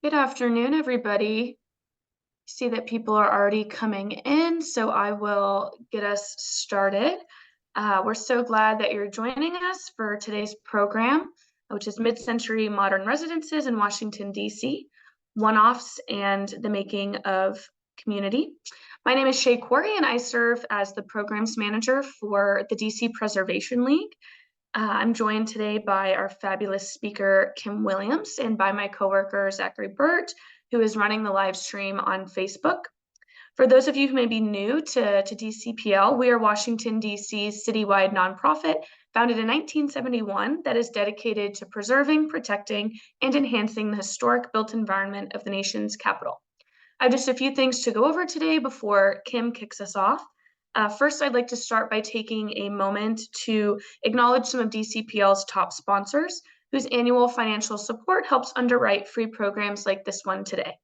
Good afternoon, everybody. See that people are already coming in, so I will get us started. We're so glad that you're joining us for today's program, which is Mid-Century Modern Residences in Washington, D.C., One-Offs and the Making of Community. My name is Shay Quarry, and I serve as the Programs Manager for the D.C. Preservation League. I'm joined today by our fabulous speaker, Kim Williams, and by my coworker, Zachary Burt, who is running the live stream on Facebook. For those of you who may be new to DCPL, we are Washington, D.C.'s citywide nonprofit founded in 1971 that is dedicated to preserving, protecting, and enhancing the historic built environment of the nation's capital. I have just a few things to go over today before Kim kicks us off. First, I'd like to start by taking a moment to acknowledge some of DCPL's top sponsors, whose annual financial support helps underwrite free programs like this one today.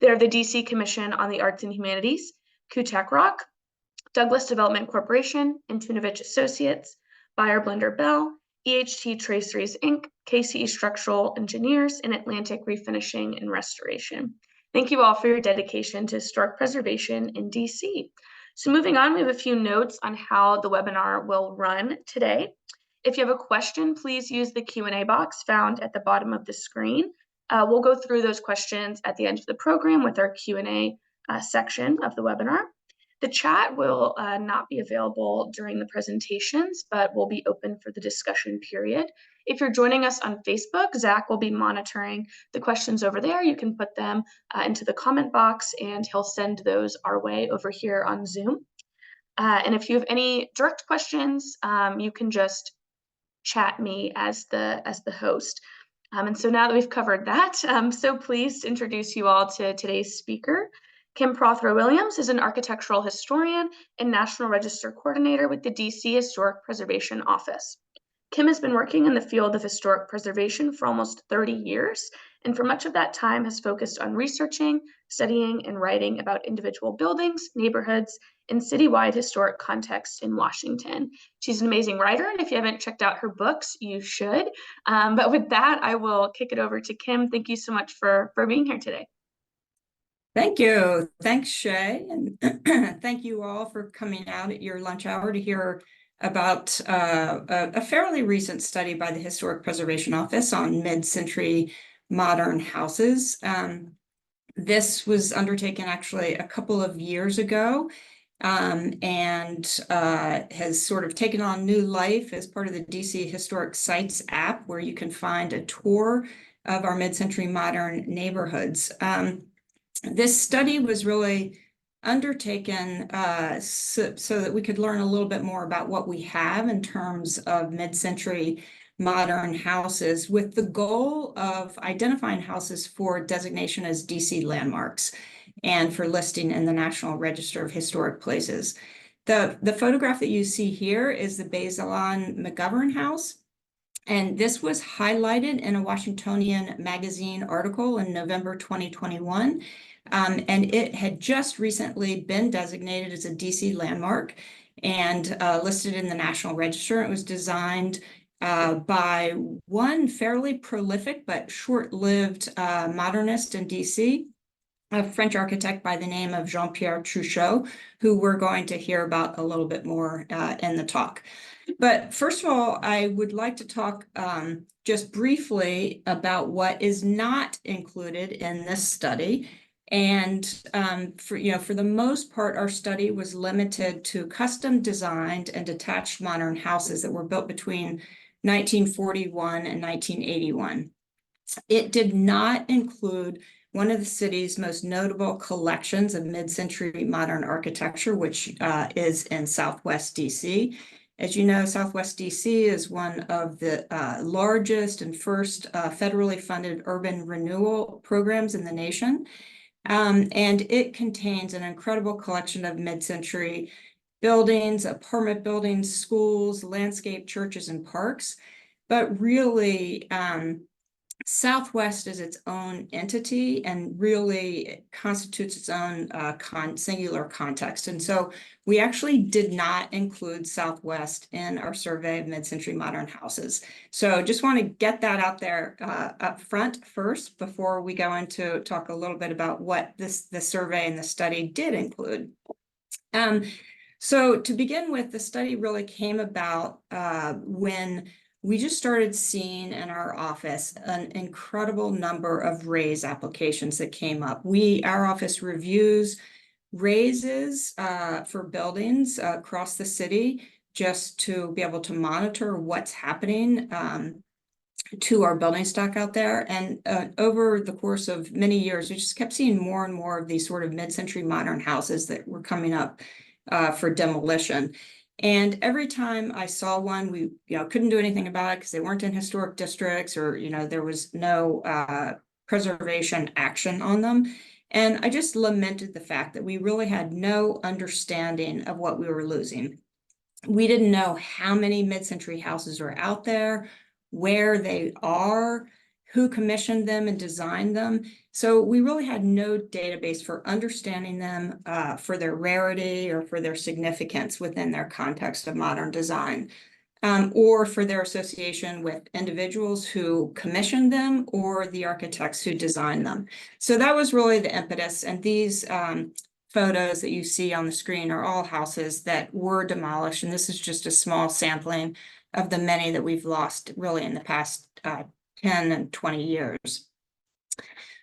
They're the DC Commission on the Arts and Humanities, Kutak Rock, Douglas Development Corporation, Antunovich Associates, Buyer Blender Bell, EHT Traceries Inc., KCE Structural Engineers, and Atlantic Refinishing and Restoration. Thank you all for your dedication to historic preservation in DC. So moving on, we have a few notes on how the webinar will run today. If you have a question, please use the Q&A box found at the bottom of the screen. We'll go through those questions at the end of the program with our Q&A section of the webinar. The chat will not be available during the presentations, but will be open for the discussion period. If you're joining us on Facebook, Zach will be monitoring the questions over there. You can put them into the comment box and he'll send those our way over here on Zoom. And if you have any direct questions, you can just chat me as the host. And so now that we've covered that, I'm so pleased to introduce you all to today's speaker. Kim Prothro Williams is an architectural historian and National Register Coordinator with the DC Historic Preservation Office. Kim has been working in the field of historic preservation for almost 30 years, and for much of that time has focused on researching, studying, and writing about individual buildings, neighborhoods, and citywide historic context in Washington. She's an amazing writer, and if you haven't checked out her books, you should. But with that, I will kick it over to Kim. Thank you so much for being here today. Thank you. Thanks, Shay. And thank you all for coming out at your lunch hour to hear about a fairly recent study by the Historic Preservation Office on mid-century modern houses. This was undertaken actually a couple of years ago and has sort of taken on new life as part of the DC Historic Sites app, where you can find a tour of our mid-century modern neighborhoods. This study was really undertaken so that we could learn a little bit more about what we have in terms of mid-century modern houses, with the goal of identifying houses for designation as DC landmarks and for listing in the National Register of Historic Places. The photograph that you see here is the Bazelon McGovern House. And this was highlighted in a Washingtonian magazine article in November 2021. And it had just recently been designated as a DC landmark and listed in the National Register. It was designed by one fairly prolific but short-lived modernist in DC, a French architect by the name of Jean-Pierre Truchot, who we're going to hear about a little bit more in the talk. But first of all, I would like to talk just briefly about what is not included in this study. And for the most part, our study was limited to custom designed and detached modern houses that were built between 1941 and 1981. It did not include one of the city's most notable collections of mid-century modern architecture, which is in Southwest DC. As you know, Southwest DC is one of the largest and first federally funded urban renewal programs in the nation. And it contains an incredible collection of mid-century buildings, apartment buildings, schools, landscape, churches, and parks. But really, Southwest is its own entity and really constitutes its own singular context. And so we actually did not include Southwest in our survey of mid-century modern houses. So just want to get that out there up front first before we go into talk a little bit about what the survey and the study did include. So to begin with, the study really came about when we just started seeing in our office an incredible number of raise applications that came up. Our office reviews raises for buildings across the city just to be able to monitor what's happening to our building stock out there. And over the course of many years, we just kept seeing more and more of these sort of mid-century modern houses that were coming up for demolition. And every time I saw one, we couldn't do anything about it because they weren't in historic districts, or there was no preservation action on them. And I just lamented the fact that we really had no understanding of what we were losing. We didn't know how many mid-century houses are out there, where they are, who commissioned them and designed them. So we really had no database for understanding them, for their rarity or for their significance within their context of modern design, or for their association with individuals who commissioned them or the architects who designed them. So that was really the impetus. And these photos that you see on the screen are all houses that were demolished. And this is just a small sampling of the many that we've lost really in the past 10 and 20 years.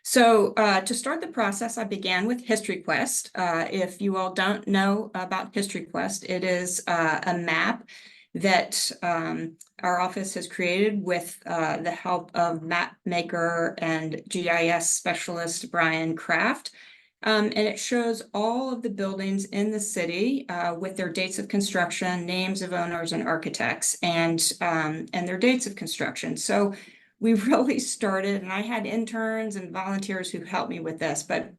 So to start the process, I began with History Quest. If you all don't know about History Quest, it is a map that our office has created with the help of map maker and GIS specialist Brian Kraft. And it shows all of the buildings in the city with their dates of construction, names of owners and architects, and their dates of construction. So we really started, and I had interns and volunteers who helped me with this, but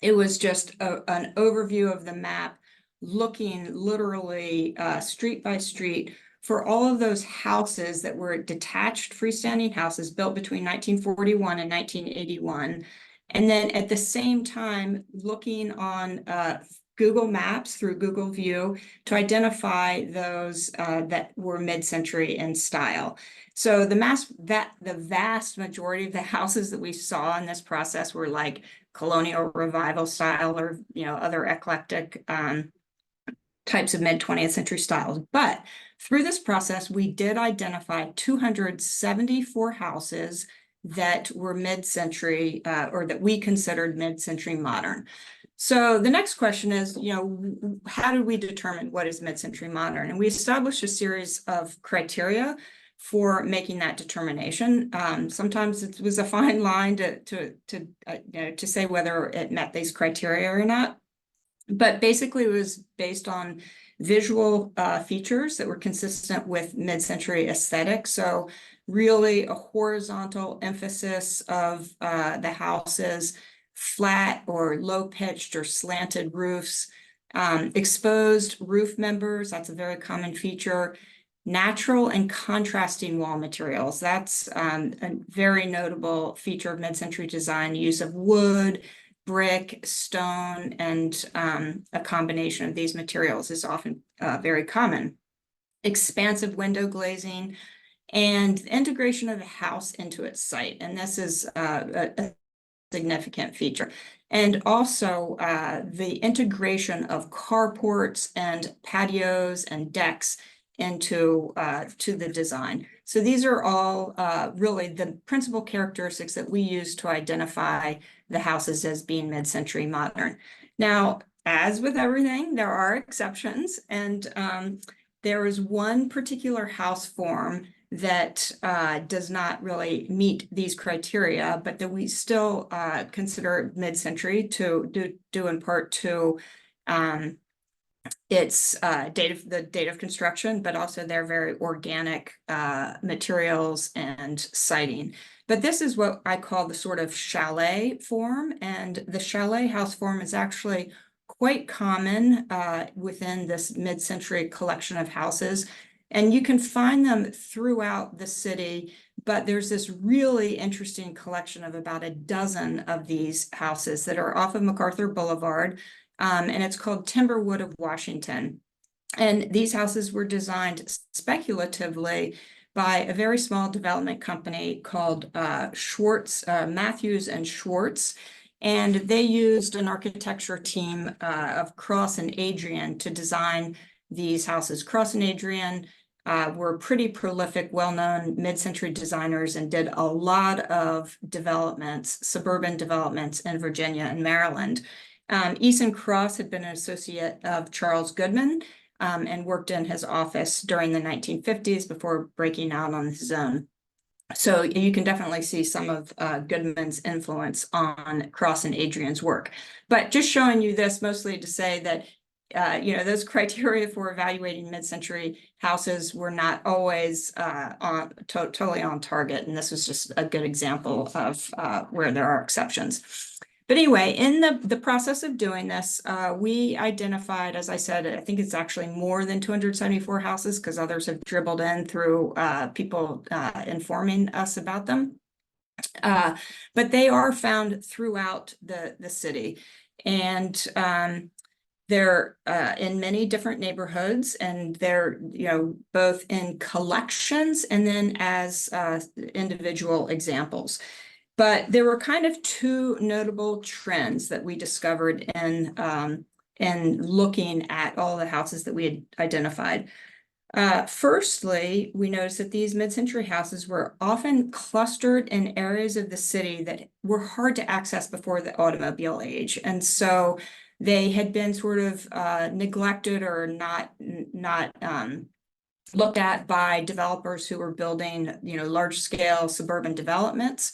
it was just an overview of the map, looking literally street by street for all of those houses that were detached freestanding houses built between 1941 and 1981. And then at the same time, looking on Google Maps through Google View to identify those that were mid-century in style. So the vast majority of the houses that we saw in this process were like colonial revival style or other eclectic types of mid-20th century styles. But through this process, we did identify 274 houses that were mid-century or that we considered mid-century modern. So the next question is, how did we determine what is mid-century modern? And we established a series of criteria for making that determination. Sometimes it was a fine line to say whether it met these criteria or not. But basically, it was based on visual features that were consistent with mid-century aesthetic. So really a horizontal emphasis of the houses, flat or low-pitched or slanted roofs, exposed roof members, that's a very common feature, natural and contrasting wall materials. That's a very notable feature of mid-century design, use of wood, brick, stone, and a combination of these materials is often very common. Expansive window glazing and integration of the house into its site. And this is a significant feature. And also the integration of carports and patios and decks into to the design. So these are all really the principal characteristics that we use to identify the houses as being mid-century modern. Now, as with everything, there are exceptions, and there is one particular house form that does not really meet these criteria, but that we still consider mid-century due in part to its the date of construction, but also their very organic materials and siding. But this is what I call the sort of chalet form, and the chalet house form is actually quite common within this mid-century collection of houses. And you can find them throughout the city, but there's this really interesting collection of about a dozen of these houses that are off of MacArthur Boulevard, and it's called Timberwood of Washington. And these houses were designed speculatively by a very small development company called Schwartz, Matthews and Schwartz. And they used an architecture team of Cross and Adrian to design these houses. Cross and Adrian were pretty prolific, well-known mid-century designers and did a lot of developments, suburban developments in Virginia and Maryland. Eason Cross had been an associate of Charles Goodman, and worked in his office during the 1950s before breaking out on his own. So you can definitely see some of Goodman's influence on Cross and Adrian's work. But just showing you this mostly to say that those criteria for evaluating mid-century houses were not always totally on target. And this was just a good example of where there are exceptions. But anyway, in the process of doing this, we identified, as I said, I think it's actually more than 274 houses because others have dribbled in through people informing us about them. But they are found throughout the city. And they're in many different neighborhoods, and they're both in collections and then as individual examples. But there were kind of two notable trends that we discovered in looking at all the houses that we had identified. Firstly, we noticed that these mid-century houses were often clustered in areas of the city that were hard to access before the automobile age. And so they had been sort of neglected or not looked at by developers who were building, large-scale suburban developments.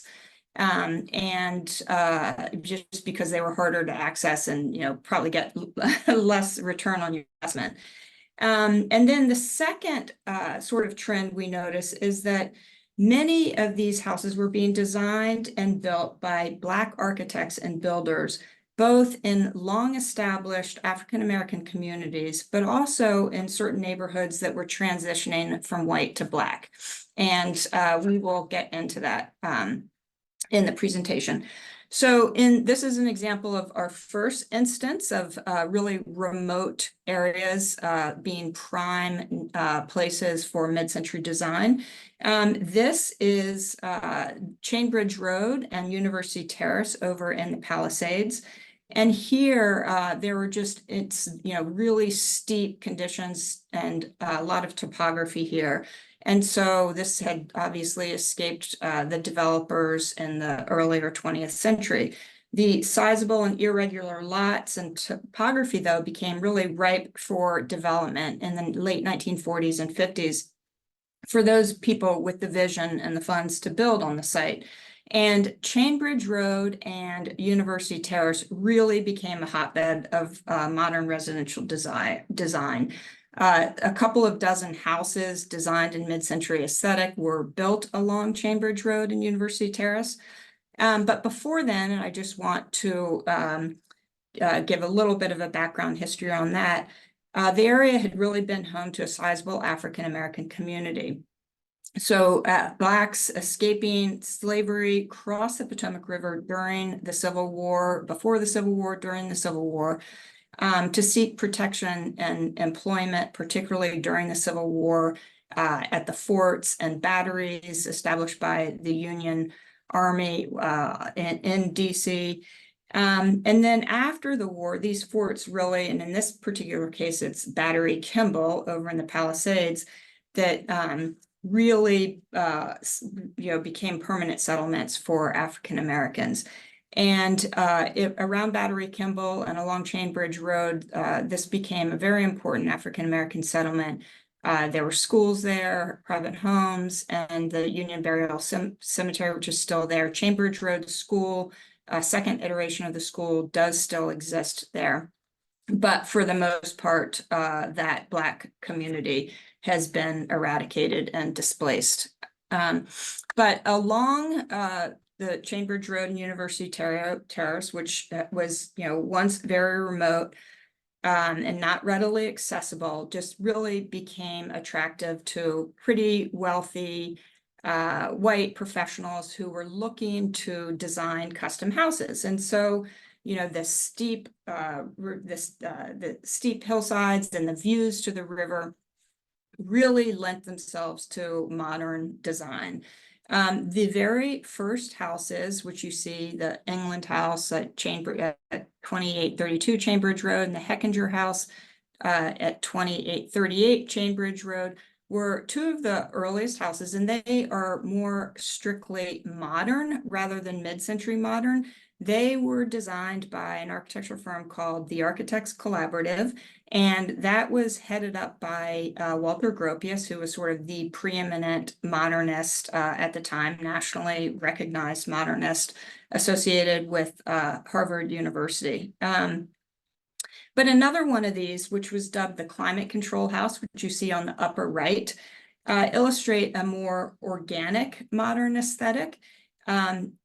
Just because they were harder to access and probably get less return on your investment. And then the second sort of trend we notice is that many of these houses were being designed and built by Black architects and builders, both in long-established African-American communities, but also in certain neighborhoods that were transitioning from white to Black. And we will get into that in the presentation. So this is an example of our first instance of really remote areas being prime places for mid-century design. This is Chainbridge Road and University Terrace over in the Palisades. And here there were really steep conditions and a lot of topography here. And so this had obviously escaped the developers in the earlier 20th century. The sizable and irregular lots and topography, though, became really ripe for development in the late 1940s and 50s for those people with the vision and the funds to build on the site. And Chainbridge Road and University Terrace really became a hotbed of modern residential design. A couple of dozen houses designed in mid-century aesthetic were built along Chainbridge Road and University Terrace. But before then, and I just want to give a little bit of a background history on that, the area had really been home to a sizable African-American community. So Blacks escaping slavery crossed the Potomac River during the Civil War, before the Civil War, during the Civil War, to seek protection and employment, particularly during the Civil War, at the forts and batteries established by the Union Army in DC. And then after the war, these forts really, and in this particular case, it's Battery Kimball over in the Palisades, that really became permanent settlements for African Americans. And around Battery Kimball and along Chainbridge Road, this became a very important African-American settlement. There were schools there, private homes, and the Union Burial Cemetery, which is still there. Chainbridge Road School, a second iteration of the school, does still exist there. But for the most part, that Black community has been eradicated and displaced. But along the Chainbridge Road and University Terrace, which was, once very remote and not readily accessible, just really became attractive to pretty wealthy white professionals who were looking to design custom houses. And so, you know, the steep hillsides and the views to the river really lent themselves to modern design. The very first houses, which you see, the England House at 2832 Chambridge Road and the Heckinger House at 2838 Chambridge Road, were two of the earliest houses, and they are more strictly modern rather than mid-century modern. They were designed by an architectural firm called the Architects Collaborative, and that was headed up by Walter Gropius, who was sort of the preeminent modernist at the time, nationally recognized modernist associated with Harvard University. But another one of these, which was dubbed the Climate Control House, which you see on the upper right, illustrate a more organic modern aesthetic,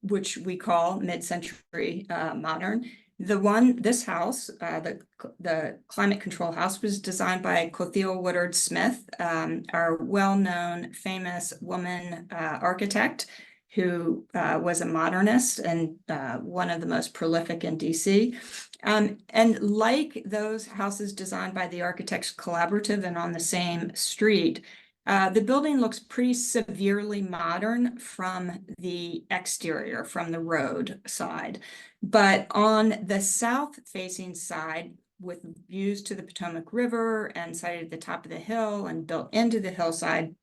which we call mid-century modern. This house, the Climate Control House, was designed by Clothilde Woodard Smith, our well-known famous woman architect, who was a modernist and one of the most prolific in DC. And like those houses designed by the Architects Collaborative and on the same street, the building looks pretty severely modern from the exterior, from the road side. But on the south-facing side, with views to the Potomac River and sited at the top of the hill and built into the hillside,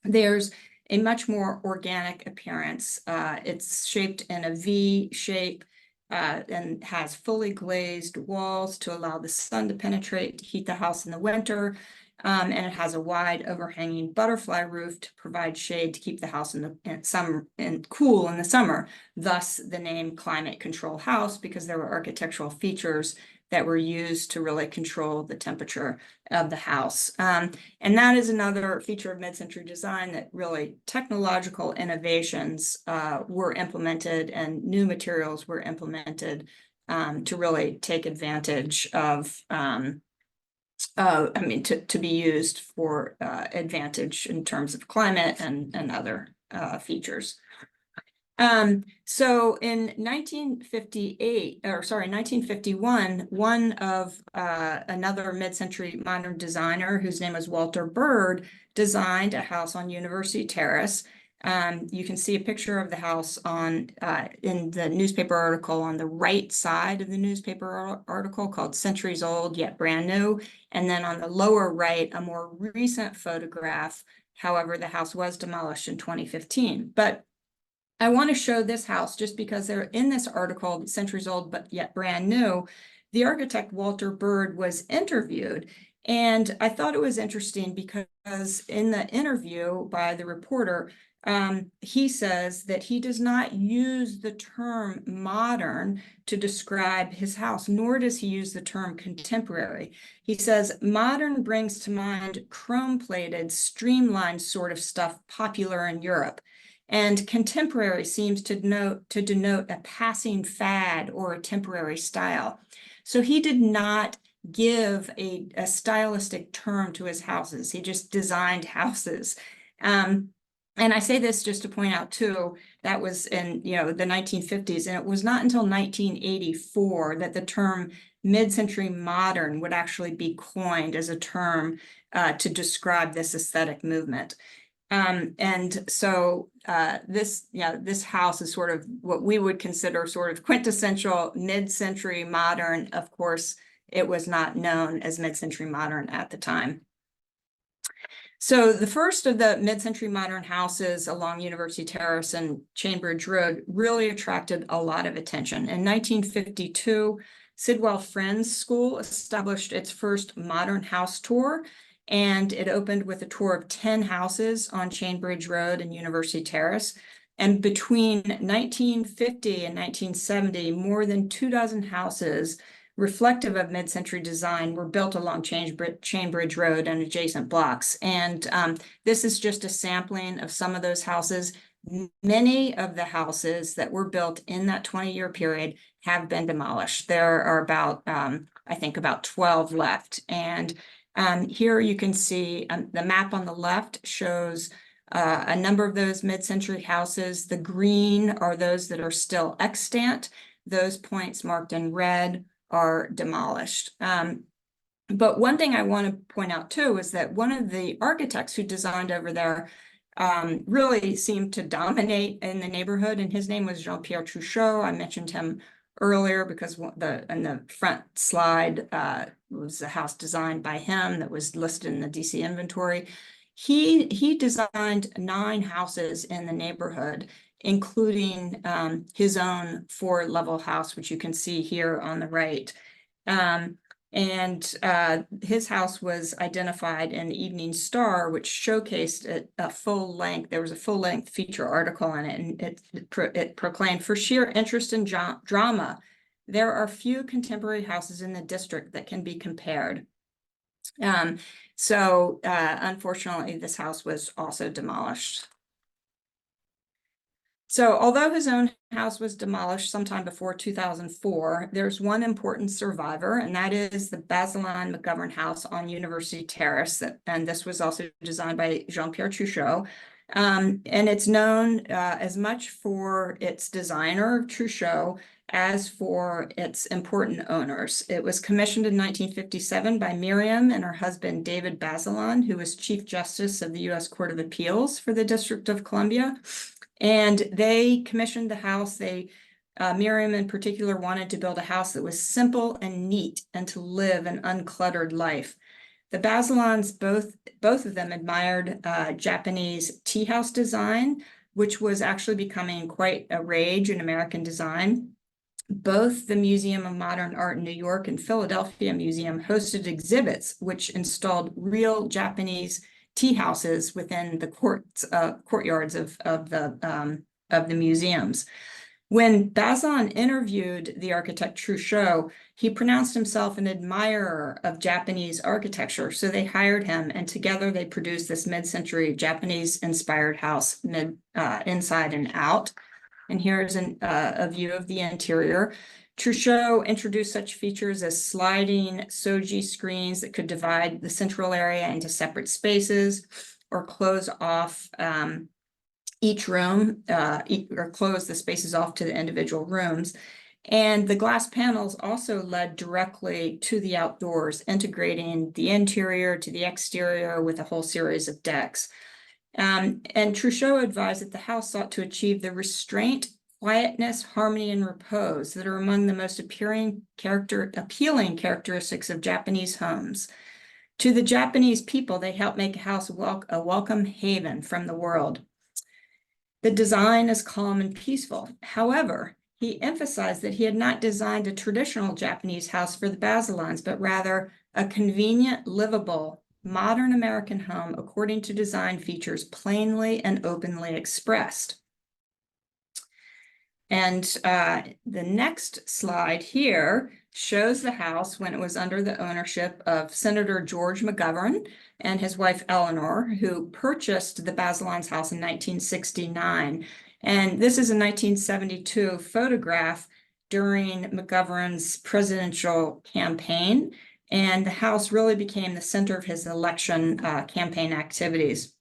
there's a much more organic appearance. It's shaped in a V shape and has fully glazed walls to allow the sun to penetrate, to heat the house in the winter. And it has a wide overhanging butterfly roof to provide shade to keep the house in summer and cool in the summer. Thus the name Climate Control House, because there were architectural features that were used to really control the temperature of the house. And that is another feature of mid-century design, that really technological innovations were implemented and new materials were implemented to really take advantage of, to be used for advantage in terms of climate and other features. So in 1951, one of another mid-century modern designer, whose name was Walter Bird, designed a house on University Terrace. You can see a picture of the house in the newspaper article on the right side of the newspaper article, called Centuries Old Yet Brand New. And then on the lower right, a more recent photograph. However, the house was demolished in 2015. But I want to show this house just because they're in this article, Centuries Old but Yet Brand New. The architect Walter Bird was interviewed, and I thought it was interesting because in the interview by the reporter, he says that he does not use the term modern to describe his house, nor does he use the term contemporary. He says modern brings to mind chrome-plated, streamlined sort of stuff popular in Europe. And contemporary seems to denote a passing fad or a temporary style. So he did not give a stylistic term to his houses. He just designed houses. And I say this just to point out too, that was in the 1950s, and it was not until 1984 that the term mid-century modern would actually be coined as a term to describe this aesthetic movement. And so this house is sort of what we would consider sort of quintessential mid-century modern. Of course, it was not known as mid-century modern at the time. So the first of the mid-century modern houses along University Terrace and Chambridge Road really attracted a lot of attention. In 1952, Sidwell Friends School established its first modern house tour, and it opened with a tour of 10 houses on Chambridge Road and University Terrace. And between 1950 and 1970, more than 24 houses reflective of mid-century design were built along Chambridge Road and adjacent blocks. And this is just a sampling of some of those houses. Many of the houses that were built in that 20-year period have been demolished. There are about, I think, about 12 left. And here you can see the map on the left shows A number of those mid-century houses, the green are those that are still extant. Those points marked in red are demolished. But one thing I want to point out too is that one of the architects who designed over there really seemed to dominate in the neighborhood, and his name was Jean-Pierre Truchot. I mentioned him earlier because in the front slide was a house designed by him that was listed in the DC inventory. He designed 9 houses in the neighborhood, including his own 4-level house, which you can see here on the right. His house was identified in the Evening Star, which showcased a full length. There was a full length feature article in it, and it proclaimed, "For sheer interest in drama, there are few contemporary houses in the district that can be compared." Unfortunately, this house was also demolished. So although his own house was demolished sometime before 2004, there's one important survivor, and that is the Bazelon McGovern House on University Terrace. And this was also designed by Jean-Pierre Truchot. And it's known as much for its designer, Truchot, as for its important owners. It was commissioned in 1957 by Miriam and her husband, David Bazelon, who was Chief Justice of the U.S. Court of Appeals for the District of Columbia. And they commissioned the house. Miriam in particular wanted to build a house that was simple and neat and to live an uncluttered life. The Bazelons, both of them admired Japanese tea house design, which was actually becoming quite a rage in American design. Both the Museum of Modern Art in New York and Philadelphia Museum hosted exhibits which installed real Japanese tea houses within the courtyards of the museums. When Bazelon interviewed the architect Truchot, he pronounced himself an admirer of Japanese architecture, so they hired him, and together they produced this mid-century Japanese-inspired house inside and out. And here's a view of the interior. Truchot introduced such features as sliding shoji screens that could divide the central area into separate spaces or close off each room, or close the spaces off to the individual rooms. And the glass panels also led directly to the outdoors, integrating the interior to the exterior with a whole series of decks. And Truchot advised that the house sought to achieve the restraint, quietness, harmony, and repose that are among the most appealing characteristics of Japanese homes. To the Japanese people, they help make a house a welcome haven from the world. The design is calm and peaceful. However, he emphasized that he had not designed a traditional Japanese house for the Bazelons, but rather a convenient, livable, modern American home according to design features plainly and openly expressed. And the next slide here shows the house when it was under the ownership of Senator George McGovern and his wife Eleanor, who purchased the Bazelons house in 1969. And this is a 1972 photograph during McGovern's presidential campaign. And the house really became the center of his election campaign activities.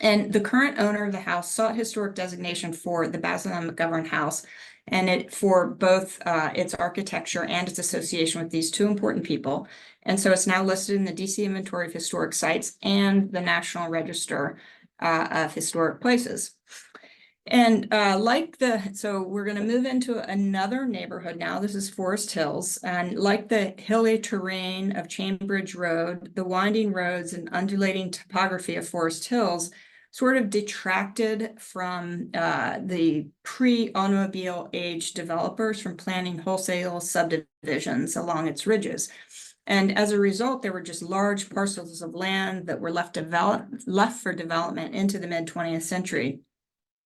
And the current owner of the house sought historic designation for the Bazelon McGovern House, and for both its architecture and its association with these two important people. And so it's now listed in the DC Inventory of Historic Sites and the National Register of Historic Places. And so we're going to move into another neighborhood now. This is Forest Hills. And like the hilly terrain of Cambridge Road, the winding roads and undulating topography of Forest Hills sort of detracted from the pre-automobile age developers from planning wholesale subdivisions along its ridges. And as a result, there were just large parcels of land that were left for development into the mid-20th century.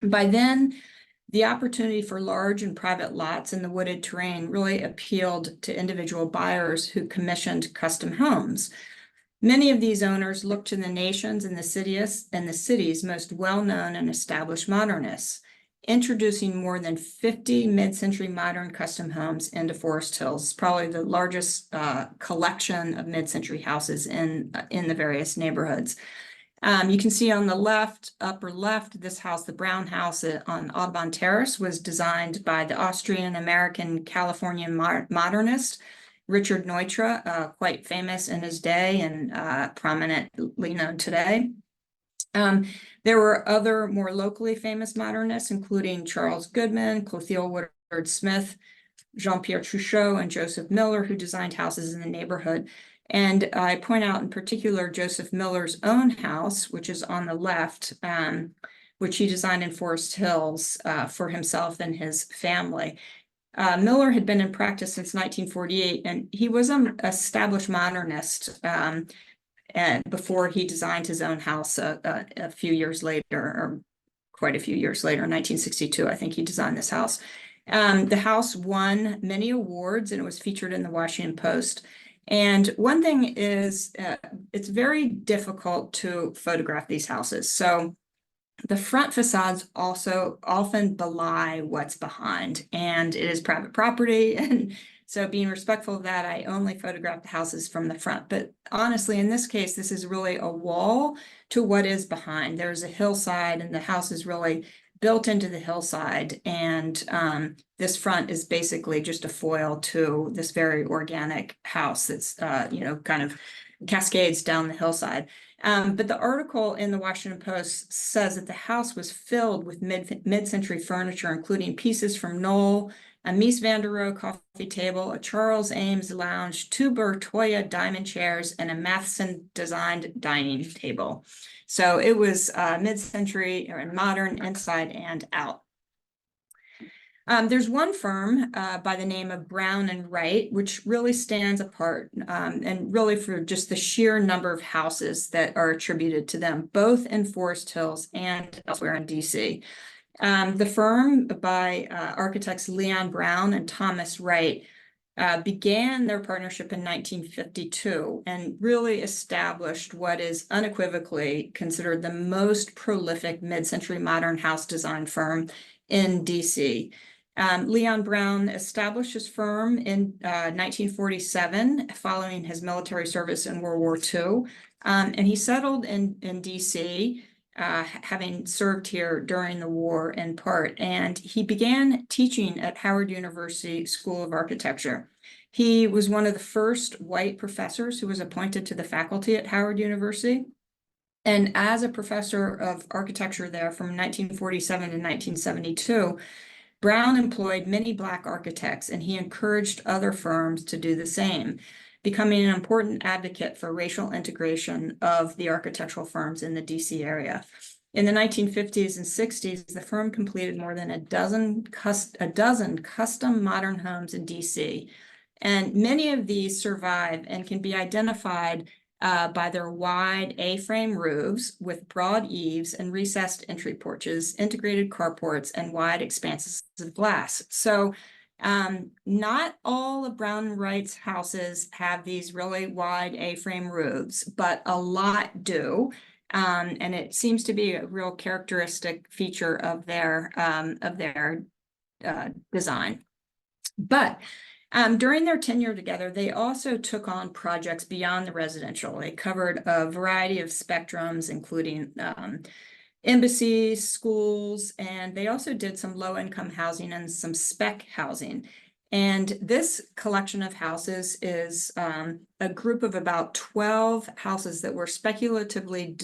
By then, the opportunity for large and private lots in the wooded terrain really appealed to individual buyers who commissioned custom homes. Many of these owners looked to the nations and the city's most well-known and established modernists, introducing more than 50 mid-century modern custom homes into Forest Hills, probably the largest collection of mid-century houses in the various neighborhoods. You can see on the left, upper left, this house, the brown house on Audubon Terrace, was designed by the Austrian-American Californian modernist Richard Neutra, quite famous in his day and prominently known today. There were other more locally famous modernists, including Charles Goodman, Clothilde Woodard Smith, Jean-Pierre Truchot, and Joseph Miller, who designed houses in the neighborhood. And I point out in particular Joseph Miller's own house, which is on the left, which he designed in Forest Hills for himself and his family. Miller had been in practice since 1948, and he was an established modernist and before he designed his own house a few years later, or quite a few years later, in 1962, I think he designed this house. The house won many awards and it was featured in the Washington Post. And one thing is, it's very difficult to photograph these houses. So the front facades also often belie what's behind, and it is private property. And so being respectful of that, I only photograph the houses from the front. But honestly, in this case, this is really a wall to what is behind. There's a hillside and the house is really built into the hillside. And this front is basically just a foil to this very organic house that's, kind of cascades down the hillside. But the article in the Washington Post says that the house was filled with mid-century furniture, including pieces from Knoll, a Mies van der Rohe coffee table, a Charles Ames lounge, two Bertoya diamond chairs, and a Matheson-designed dining table. So it was mid-century or modern inside and out. There's one firm by the name of Brown and Wright, which really stands apart and really for just the sheer number of houses that are attributed to them, both in Forest Hills and elsewhere in DC. The firm by architects Leon Brown and Thomas Wright began their partnership in 1952 and really established what is unequivocally considered the most prolific mid-century modern house design firm in DC. Leon Brown established his firm in 1947 following his military service in World War II, and he settled in DC, having served here during the war in part, and he began teaching at Howard University School of Architecture. He was one of the first white professors who was appointed to the faculty at Howard University. And as a professor of architecture there from 1947 to 1972, Brown employed many Black architects, and he encouraged other firms to do the same, becoming an important advocate for racial integration of the architectural firms in the DC area. In the 1950s and 60s, the firm completed more than a dozen custom modern homes in DC. And many of these survive and can be identified by their wide A-frame roofs with broad eaves and recessed entry porches, integrated carports, and wide expanses of glass. So not all of Brown and Wright's houses have these really wide A-frame roofs, but a lot do. And it seems to be a real characteristic feature of their design. But during their tenure together, they also took on projects beyond the residential. They covered a variety of spectrums, including embassies, schools, and they also did some low-income housing and some spec housing. And this collection of houses is a group of about 12 houses that were speculatively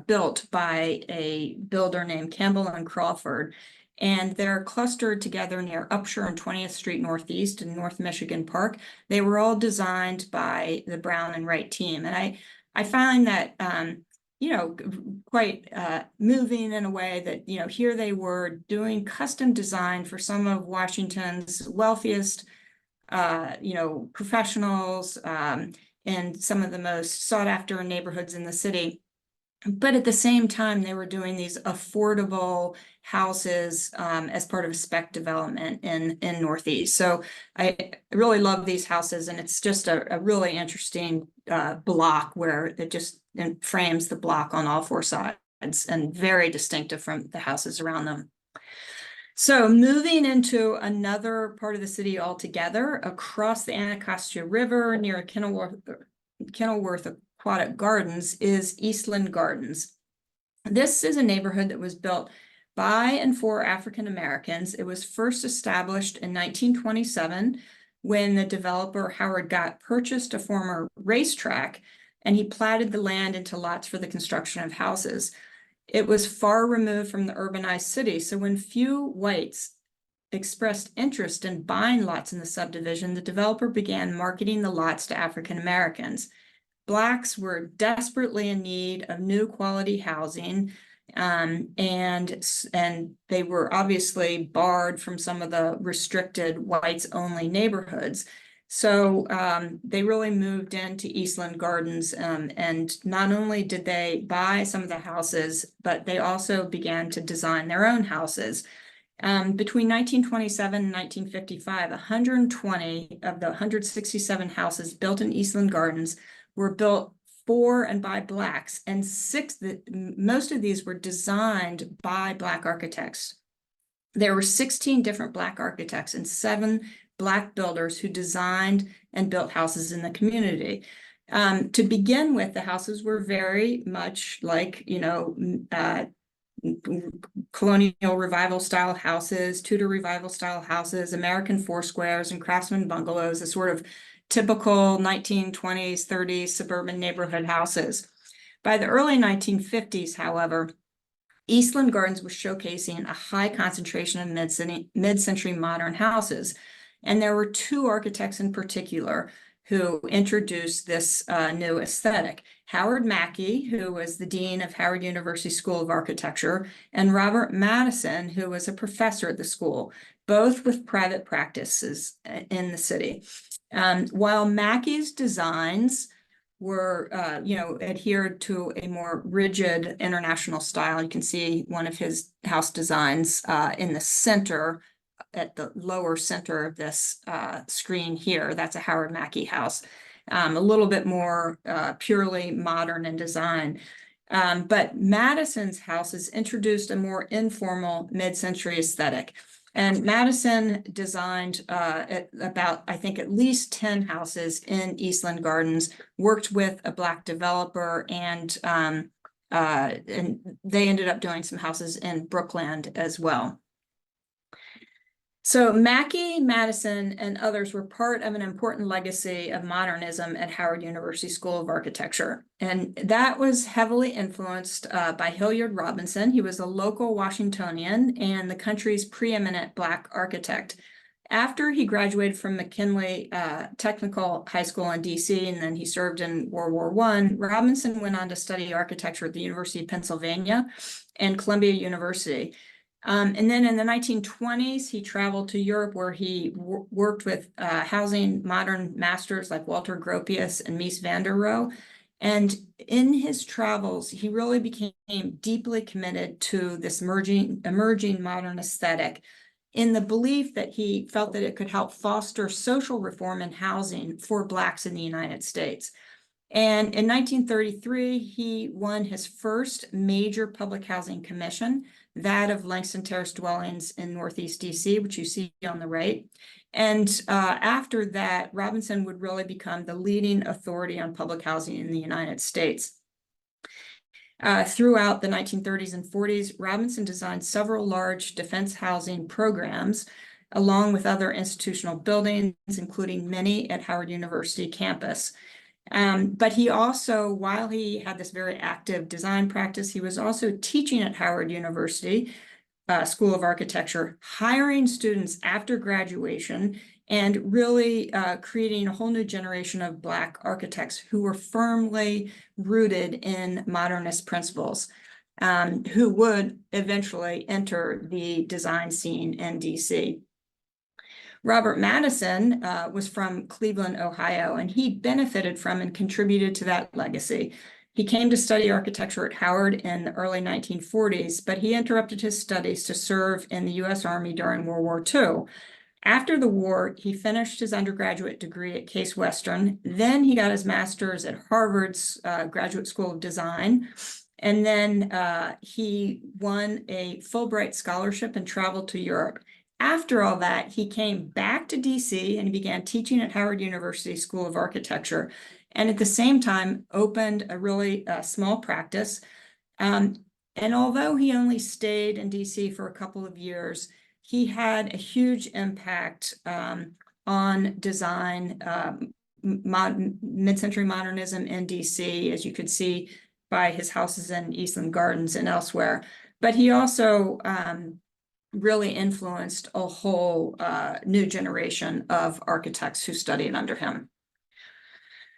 built by a builder named Campbell and Crawford. And they're clustered together near Upshur and 20th Street Northeast in North Michigan Park. They were all designed by the Brown and Wright team. And I find that, quite moving in a way that, here they were doing custom design for some of Washington's wealthiest, professionals in some of the most sought after neighborhoods in the city. But at the same time, they were doing these affordable houses as part of a spec development in Northeast. So I really love these houses, and it's just a really interesting block where it just frames the block on all four sides and very distinctive from the houses around them. So moving into another part of the city altogether, across the Anacostia River near Kenilworth Aquatic Gardens is Eastland Gardens. This is a neighborhood that was built by and for African Americans. It was first established in 1927 when the developer Howard Gott purchased a former racetrack, and he platted the land into lots for the construction of houses. It was far removed from the urbanized city, so when few whites expressed interest in buying lots in the subdivision, the developer began marketing the lots to African Americans. Blacks were desperately in need of new quality housing, and they were obviously barred from some of the restricted whites-only neighborhoods. So they really moved into Eastland Gardens, and not only did they buy some of the houses, but they also began to design their own houses. Between 1927 and 1955, 120 of the 167 houses built in Eastland Gardens were built for and by Blacks, and most of these were designed by Black architects. There were 16 different Black architects and 7 Black builders who designed and built houses in the community. To begin with, the houses were very much like, colonial revival style houses, Tudor revival style houses, American four squares, and craftsman bungalows, a sort of typical 1920s, 30s suburban neighborhood houses. By the early 1950s, however, Eastland Gardens was showcasing a high concentration of mid-century modern houses. And there were 2 architects in particular who introduced this new aesthetic. Howard Mackey, who was the dean of Howard University School of Architecture, and Robert Madison, who was a professor at the school, both with private practices in the city. While Mackey's designs were, adhered to a more rigid international style. You can see one of his house designs in the center, at the lower center of this screen here. That's a Howard Mackey house, a little bit more purely modern in design. But Madison's houses introduced a more informal mid-century aesthetic. And Madison designed about, I think, at least 10 houses in Eastland Gardens, worked with a Black developer, and they ended up doing some houses in Brookland as well. So Mackey, Madison, and others were part of an important legacy of modernism at Howard University School of Architecture. And that was heavily influenced by Hilliard Robinson. He was a local Washingtonian and the country's preeminent Black architect. After he graduated from McKinley Technical High School in DC, and then he served in World War I, Robinson went on to study architecture at the University of Pennsylvania and Columbia University. And then in the 1920s, he traveled to Europe, where he worked with housing modern masters like Walter Gropius and Mies van der Rohe. And in his travels, he really became deeply committed to this emerging modern aesthetic, in the belief that he felt that it could help foster social reform in housing for Blacks in the United States. And in 1933, he won his first major public housing commission, that of Langston Terrace dwellings in Northeast DC, which you see on the right. And after that, Robinson would really become the leading authority on public housing in the United States. Throughout the 1930s and 40s, Robinson designed several large defense housing programs, along with other institutional buildings, including many at Howard University campus. But he also, while he had this very active design practice, he was also teaching at Howard University School of Architecture, hiring students after graduation, and really creating a whole new generation of Black architects who were firmly rooted in modernist principles, who would eventually enter the design scene in DC. Robert Madison was from Cleveland, Ohio, and he benefited from and contributed to that legacy. He came to study architecture at Howard in the early 1940s, but he interrupted his studies to serve in the U.S. Army during World War II. After the war, he finished his undergraduate degree at Case Western. Then he got his master's at Harvard's Graduate School of Design. And then he won a Fulbright scholarship and traveled to Europe. After all that, he came back to DC and he began teaching at Howard University School of Architecture, and at the same time opened a really small practice. And although he only stayed in DC for a couple of years, he had a huge impact on design, mid-century modernism in DC, as you could see by his houses in Eastland Gardens and elsewhere. But he also really influenced a whole new generation of architects who studied under him.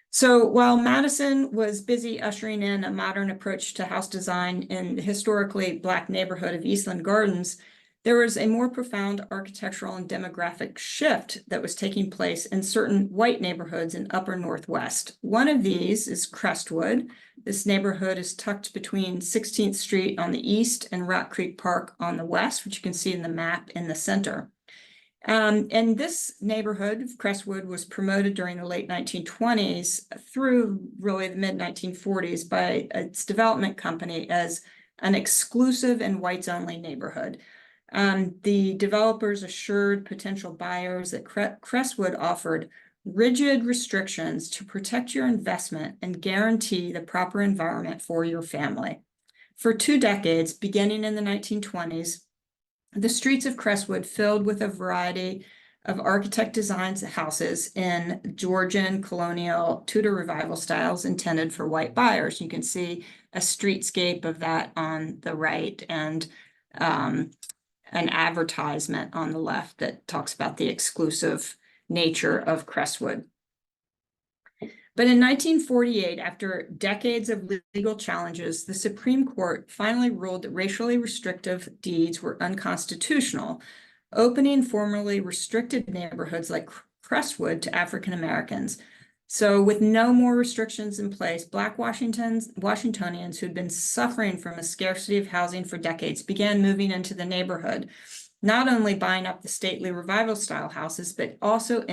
So while Madison was busy ushering in a modern approach to house design in the historically Black neighborhood of Eastland Gardens, there was a more profound architectural and demographic shift that was taking place in certain white neighborhoods in Upper Northwest. One of these is Crestwood. This neighborhood is tucked between 16th Street on the east and Rock Creek Park on the west, which you can see in the map in the center. And this neighborhood of Crestwood was promoted during the late 1920s through really the mid-1940s by its development company as an exclusive and whites-only neighborhood. The developers assured potential buyers that Crestwood offered rigid restrictions to protect your investment and guarantee the proper environment for your family. For 2 decades, beginning in the 1920s, the streets of Crestwood filled with a variety of architect designs houses in Georgian, colonial, Tudor revival styles intended for white buyers. You can see a streetscape of that on the right and an advertisement on the left that talks about the exclusive nature of Crestwood. But in 1948, after decades of legal challenges, the Supreme Court finally ruled that racially restrictive deeds were unconstitutional, opening formerly restricted neighborhoods like Crestwood to African Americans. So with no more restrictions in place, Black Washingtonians who'd been suffering from a scarcity of housing for decades began moving into the neighborhood, not only buying up the stately revival style houses, but also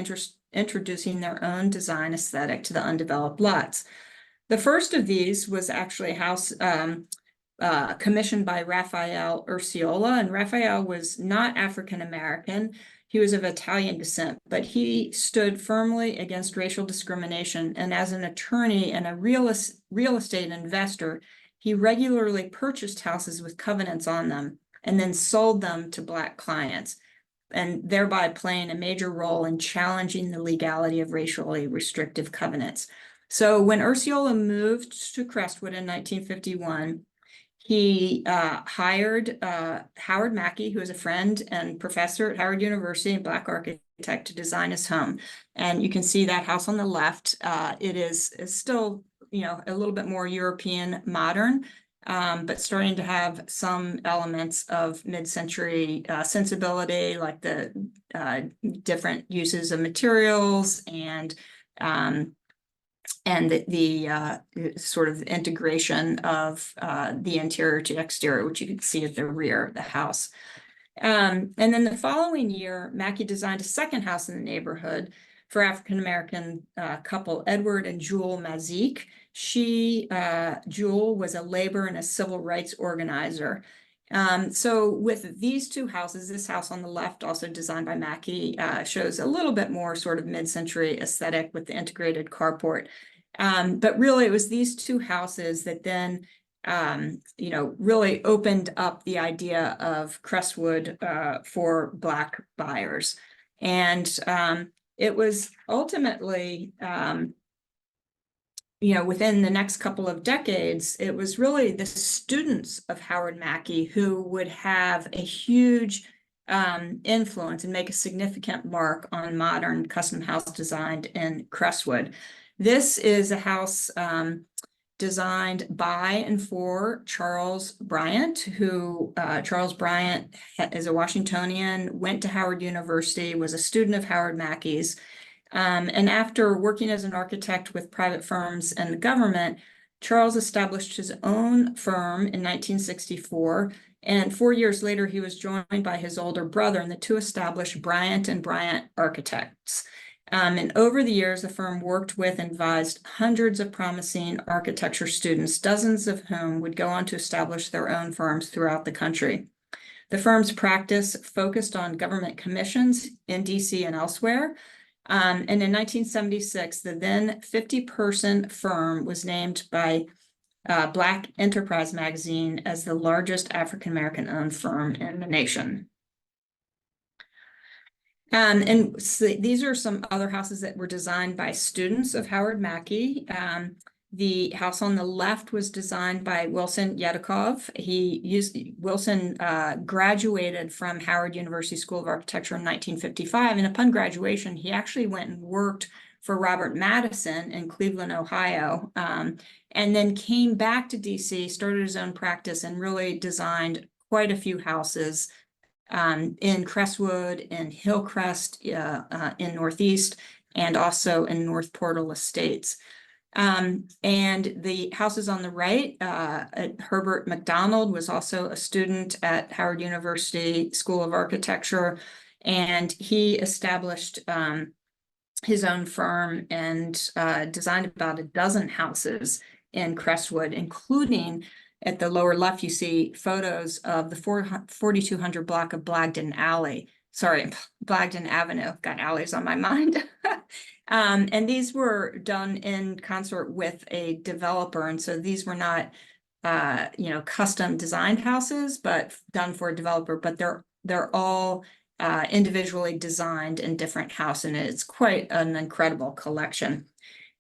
introducing their own design aesthetic to the undeveloped lots. The first of these was actually a house commissioned by Raphael Urciola, and Raphael was not African American. He was of Italian descent, but he stood firmly against racial discrimination, and as an attorney and a real estate investor, he regularly purchased houses with covenants on them and then sold them to Black clients, and thereby playing a major role in challenging the legality of racially restrictive covenants. So when Urciola moved to Crestwood in 1951, he hired Howard Mackey, who is a friend and professor at Howard University, a Black architect, to design his home. And you can see that house on the left. It is still, a little bit more European modern, but starting to have some elements of mid-century sensibility, like the different uses of materials and the sort of integration of the interior to exterior, which you can see at the rear of the house. And then the following year, Mackey designed a second house in the neighborhood for African-American couple Edward and Jewel Mazik. Jewel was a labor and a civil rights organizer. So with these two houses, this house on the left, also designed by Mackey, shows a little bit more sort of mid-century aesthetic with the integrated carport. But really, it was these two houses that then, really opened up the idea of Crestwood for Black buyers. And it was ultimately, within the next couple of decades, it was really the students of Howard Mackey who would have a huge influence and make a significant mark on modern custom house design in Crestwood. This is a house designed by and for Charles Bryant, who Charles Bryant is a Washingtonian, went to Howard University, was a student of Howard Mackey's. And after working as an architect with private firms and the government, Charles established his own firm in 1964. And 4 years later, he was joined by his older brother, and the two established Bryant and Bryant Architects. And over the years, the firm worked with and advised hundreds of promising architecture students, dozens of whom would go on to establish their own firms throughout the country. The firm's practice focused on government commissions in DC and elsewhere. And in 1976, the then 50-person firm was named by Black Enterprise magazine as the largest African-American owned firm in the nation. And so these are some other houses that were designed by students of Howard Mackey. The house on the left was designed by Wilson Yedikov. Wilson graduated from Howard University School of Architecture in 1955, and upon graduation, he actually went and worked for Robert Madison in Cleveland, Ohio, and then came back to DC, started his own practice, and really designed quite a few houses in Crestwood, in Hillcrest, in Northeast, and also in North Portal Estates. And the houses on the right, Herbert McDonald was also a student at Howard University School of Architecture, and he established his own firm and designed about a dozen houses in Crestwood, including at the lower left, you see photos of the 4200 block of Blagden Alley. Sorry, Blagden Avenue. Got alleys on my mind. And these were done in concert with a developer. And so these were not, custom designed houses, but done for a developer. But they're all individually designed in different houses, and it's quite an incredible collection.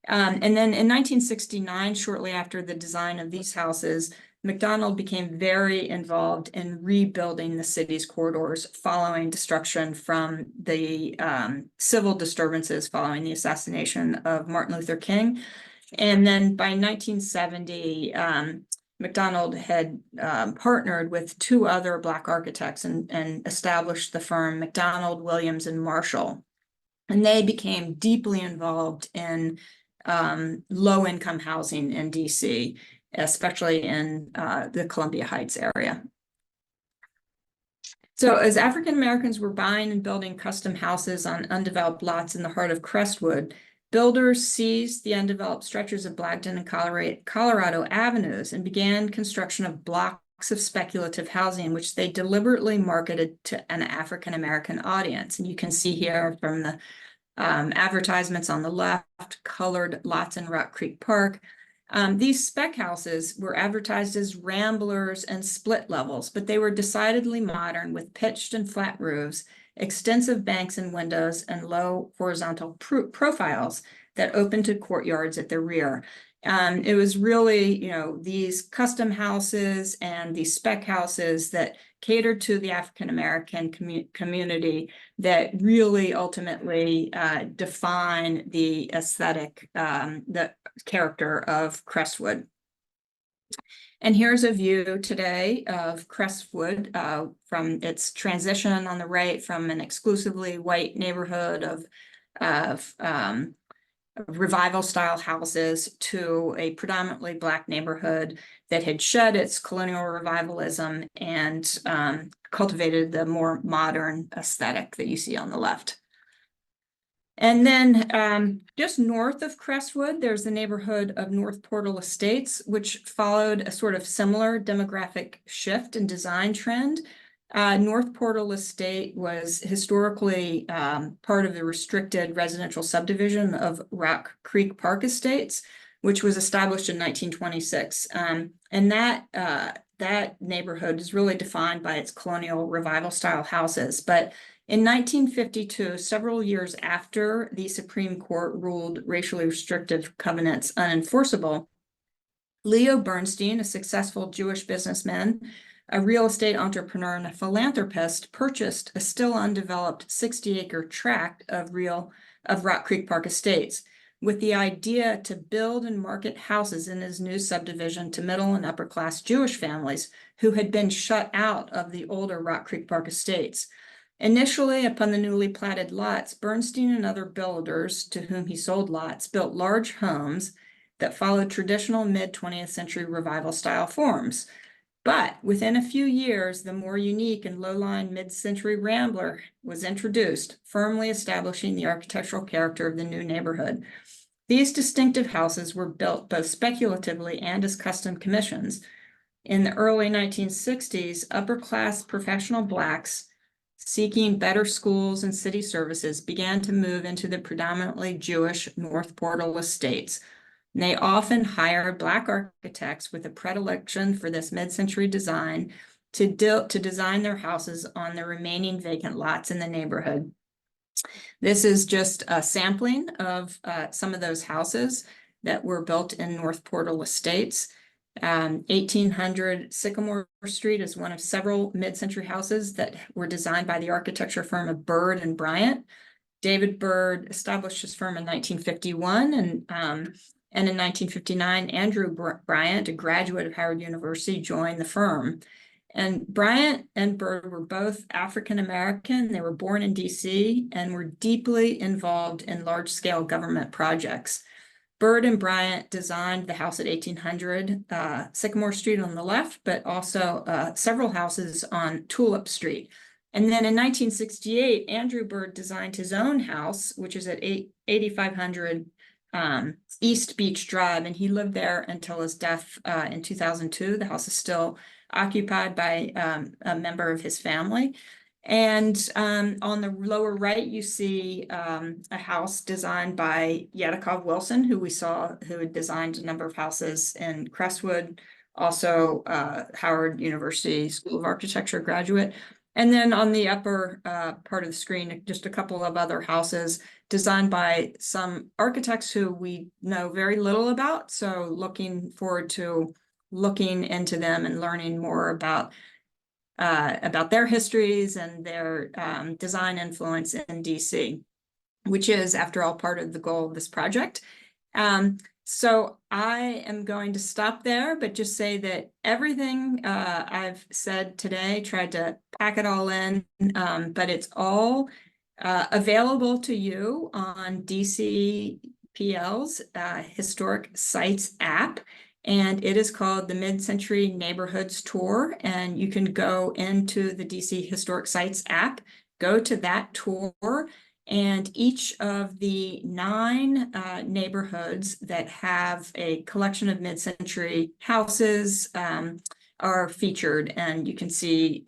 And then in 1969, shortly after the design of these houses, McDonald became very involved in rebuilding the city's corridors following destruction from the civil disturbances following the assassination of Martin Luther King. And then by 1970, McDonald had partnered with two other Black architects and established the firm McDonald, Williams, and Marshall. And they became deeply involved in low-income housing in DC, especially in the Columbia Heights area. So as African Americans were buying and building custom houses on undeveloped lots in the heart of Crestwood, builders seized the undeveloped stretches of Blagden and Colorado avenues and began construction of blocks of speculative housing, which they deliberately marketed to an African American audience. And you can see here from the advertisements on the left, colored lots in Rock Creek Park. These spec houses were advertised as ramblers and split levels, but they were decidedly modern with pitched and flat roofs, extensive banks and windows, and low horizontal profiles that opened to courtyards at the rear. It was really, these custom houses and these spec houses that catered to the African American community that really ultimately define the aesthetic, the character of Crestwood. And here's a view today of Crestwood from its transition on the right from an exclusively white neighborhood of revival style houses to a predominantly Black neighborhood that had shed its colonial revivalism and cultivated the more modern aesthetic that you see on the left. And then just north of Crestwood, there's the neighborhood of North Portal Estates, which followed a sort of similar demographic shift and design trend. North Portal Estate was historically part of the restricted residential subdivision of Rock Creek Park Estates, which was established in 1926. And that neighborhood is really defined by its colonial revival style houses. But in 1952, several years after the Supreme Court ruled racially restrictive covenants unenforceable, Leo Bernstein, a successful Jewish businessman, a real estate entrepreneur, and a philanthropist, purchased a still undeveloped 60-acre tract of Rock Creek Park Estates with the idea to build and market houses in his new subdivision to middle and upper class Jewish families who had been shut out of the older Rock Creek Park Estates. Initially, upon the newly platted lots, Bernstein and other builders to whom he sold lots built large homes that followed traditional mid-20th century revival style forms. But within a few years, the more unique and low-lying mid-century Rambler was introduced, firmly establishing the architectural character of the new neighborhood. These distinctive houses were built both speculatively and as custom commissions. In the early 1960s, upper-class professional Blacks seeking better schools and city services began to move into the predominantly Jewish North Portal Estates, And they often hired Black architects with a predilection for this mid-century design to design their houses on the remaining vacant lots in the neighborhood. This is just a sampling of some of those houses that were built in North Portal Estates. 1800 Sycamore Street is one of several mid-century houses that were designed by the architecture firm of Bird and Bryant. David Bird established his firm in 1951, and in 1959, Andrew Bryant, a graduate of Howard University, joined the firm. And Bryant and Bird were both African American. They were born in DC and were deeply involved in large-scale government projects. Bird and Bryant designed the house at 1800 Sycamore Street on the left, but also several houses on Tulip Street. And then in 1968, Andrew Bird designed his own house, which is at 8500 East Beach Drive, and he lived there until his death in 2002. The house is still occupied by a member of his family. And on the lower right, you see a house designed by Yadikov Wilson, who we saw, who had designed a number of houses in Crestwood, also Howard University School of Architecture graduate. And then on the upper part of the screen, just a couple of other houses designed by some architects who we know very little about. So looking forward to looking into them and learning more about their histories and their design influence in DC, which is, after all, part of the goal of this project. So I am going to stop there, but just say that everything I've said today, tried to pack it all in, but it's all available to you on DCPL's Historic Sites app. And it is called the Mid-Century Neighborhoods Tour. And you can go into the DC Historic Sites app, go to that tour, and each of the 9 neighborhoods that have a collection of mid-century houses are featured. And you can see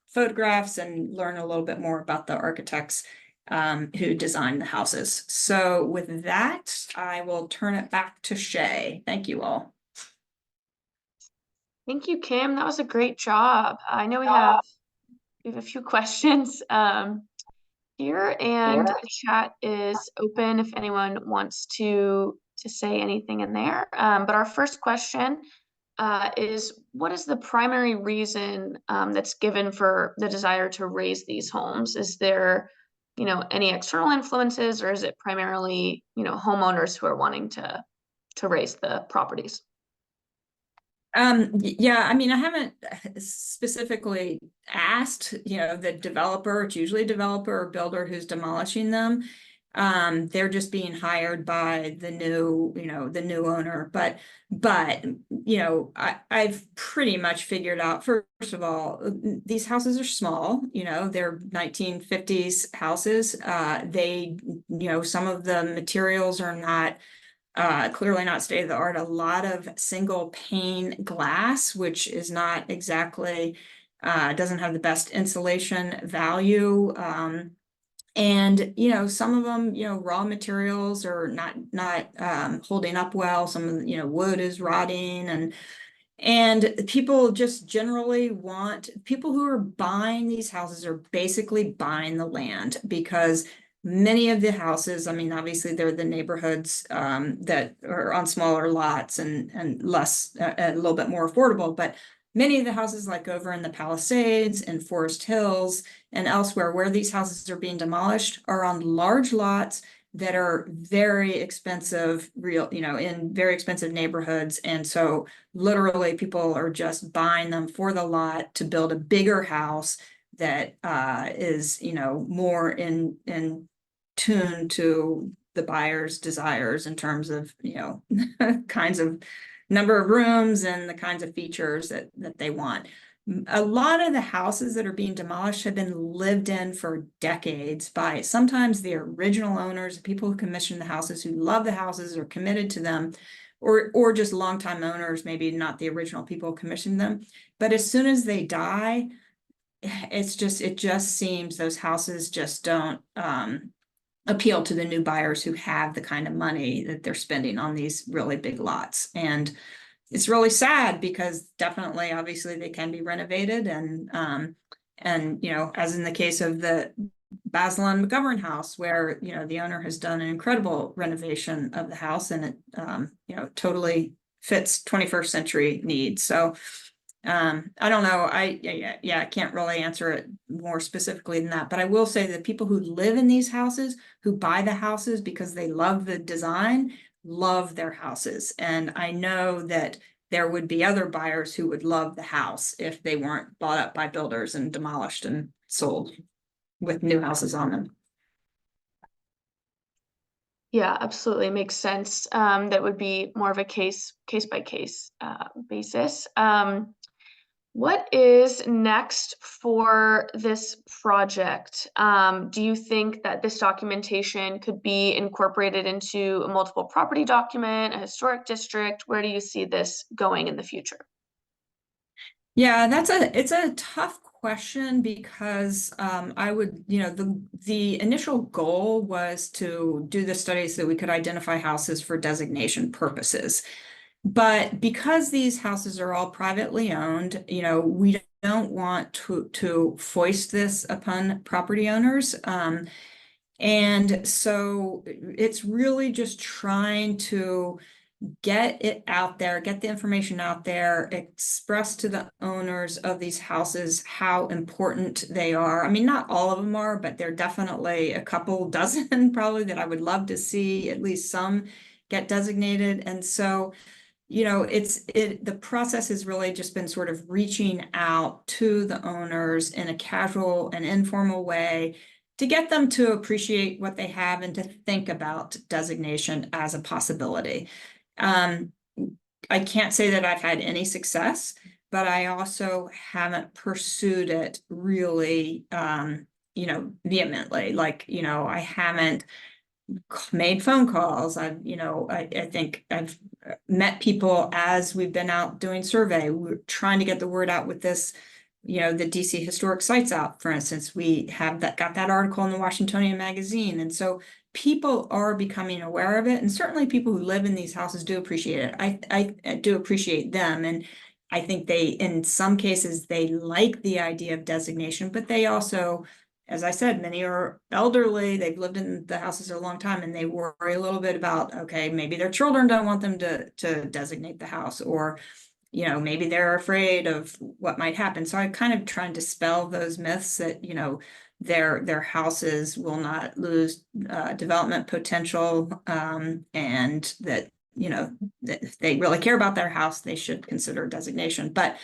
photographs and learn a little bit more about the architects who designed the houses. So with that, I will turn it back to Shay. Thank you all. Thank you, Kim. That was a great job. I know we have a few questions here, and the chat is open if anyone wants to say anything in there. But our first question is, what is the primary reason that's given for the desire to raise these homes? Is there, any external influences, or is it primarily, homeowners who are wanting to raise the properties? Yeah, I mean, I haven't specifically asked, the developer. It's usually a developer or builder who's demolishing them. They're just being hired by the new owner. But I've pretty much figured out, first of all, these houses are small, they're 1950s houses. Some of the materials are not clearly not state of the art. A lot of single pane glass, which is not exactly, doesn't have the best insulation value. And some of them, raw materials are not holding up well. Some of wood is rotting, and people just generally people who are buying these houses are basically buying the land, because many of the houses, I mean, obviously they're the neighborhoods that are on smaller lots and less, a little bit more affordable, but many of the houses, like over in the Palisades and Forest Hills and elsewhere where these houses are being demolished, are on large lots that are very expensive, in very expensive neighborhoods. And so literally people are just buying them for the lot to build a bigger house that is, more in tune to the buyer's desires in terms of, kinds of number of rooms and the kinds of features that they want. A lot of the houses that are being demolished have been lived in for decades by sometimes the original owners, people who commissioned the houses, who love the houses or committed to them, or just longtime owners, maybe not the original people who commissioned them. But as soon as they die, it just seems those houses just don't appeal to the new buyers who have the kind of money that they're spending on these really big lots. And it's really sad because definitely, obviously, they can be renovated, and as in the case of the Basil and McGovern house, where the owner has done an incredible renovation of the house, and it totally fits 21st century needs. So I don't know. I can't really answer it more specifically than that. But I will say that people who live in these houses, who buy the houses because they love the design, love their houses. And I know that there would be other buyers who would love the house if they weren't bought up by builders and demolished and sold with new houses on them. Yeah, absolutely makes sense. That would be more of a case by case basis. What is next for this project? Do you think that this documentation could be incorporated into a multiple property document, a historic district? Where do you see this going in the future? Yeah, it's a tough question because I would, the initial goal was to do the study so that we could identify houses for designation purposes. But because these houses are all privately owned, we don't want to foist this upon property owners. And so it's really just trying to get it out there, get the information out there, express to the owners of these houses how important they are. I mean, not all of them are, but there are definitely a couple dozen probably that I would love to see at least some get designated. And so, the process has really just been sort of reaching out to the owners in a casual and informal way to get them to appreciate what they have and to think about designation as a possibility. I can't say that I've had any success, but I also haven't pursued it really, vehemently. Like, I haven't made phone calls. I think I've met people as we've been out doing survey. We're trying to get the word out with this, the DC Historic Sites out, for instance. We have got that article in the Washingtonian magazine. And so people are becoming aware of it. And certainly people who live in these houses do appreciate it. I do appreciate them. And I think in some cases, they like the idea of designation, but they also, as I said, many are elderly. They've lived in the houses a long time, and they worry a little bit about, okay, maybe their children don't want them to designate the house, or maybe they're afraid of what might happen. So I kind of trying to dispel those myths that their houses will not lose development potential, and that that if they really care about their house, they should consider designation. But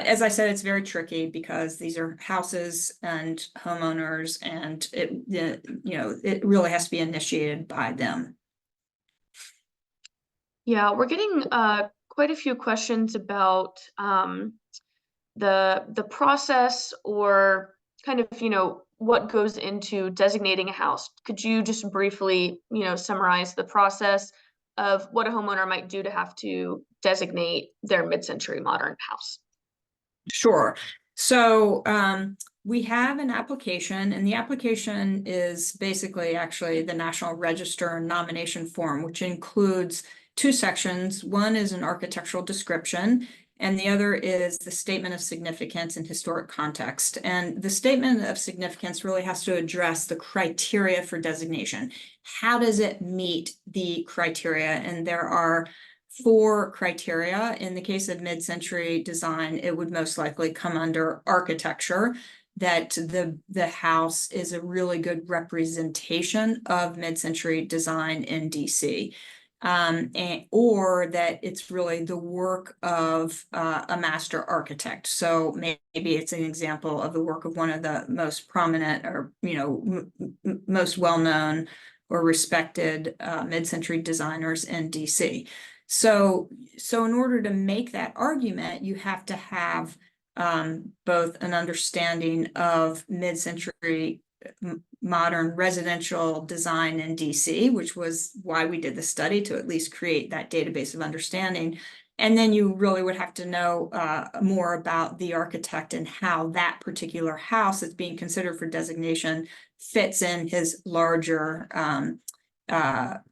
as I said, it's very tricky because these are houses and homeowners, and it really has to be initiated by them. Yeah, we're getting quite a few questions about the process, or kind of what goes into designating a house. Could you just briefly summarize the process of what a homeowner might do to have to designate their mid-century modern house? Sure. So we have an application, and the application is basically actually the National Register nomination form, which includes two sections. One is an architectural description, and the other is the statement of significance and historic context. And the statement of significance really has to address the criteria for designation. How does it meet the criteria? And there are 4 criteria. In the case of mid-century design, it would most likely come under architecture, that the house is a really good representation of mid-century design in DC. Or that it's really the work of a master architect. So maybe it's an example of the work of one of the most prominent, or most well-known or respected mid-century designers in DC. So in order to make that argument, you have to have both an understanding of mid-century modern residential design in DC, which was why we did the study, to at least create that database of understanding. And then you really would have to know more about the architect and how that particular house that's being considered for designation fits in his larger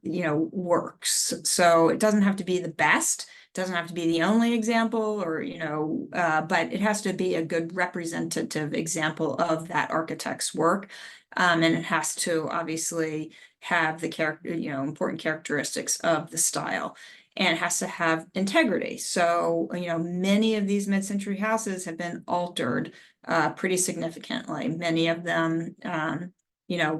works. So it doesn't have to be the best, doesn't have to be the only example, or but it has to be a good representative example of that architect's work. And it has to obviously have the important characteristics of the style, and it has to have integrity. So, many of these mid-century houses have been altered pretty significantly. Many of them,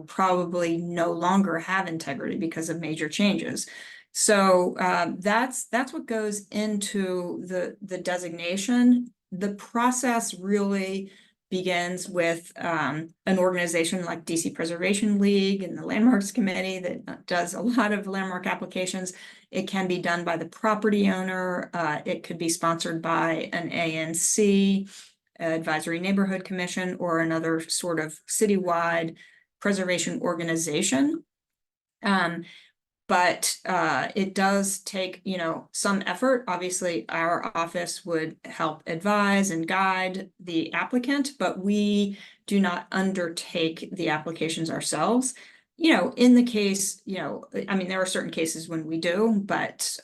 probably no longer have integrity because of major changes. So that's what goes into the designation. The process really begins with an organization like DC Preservation League and the Landmarks Committee that does a lot of landmark applications. It can be done by the property owner. It could be sponsored by an ANC, Advisory Neighborhood Commission, or another sort of citywide preservation organization. But it does take, some effort. Obviously, our office would help advise and guide the applicant, but we do not undertake the applications ourselves. In the case, there are certain cases when we do, but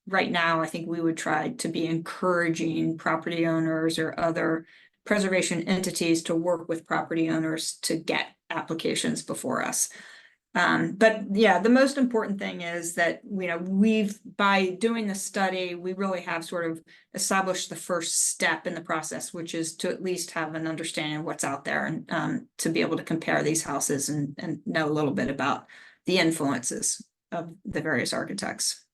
right now, I think we would try to be encouraging property owners or other preservation entities to work with property owners to get applications before us. But yeah, the most important thing is that, by doing the study, we really have sort of established the first step in the process, which is to at least have an understanding of what's out there, and to be able to compare these houses and know a little bit about the influences of the various architects.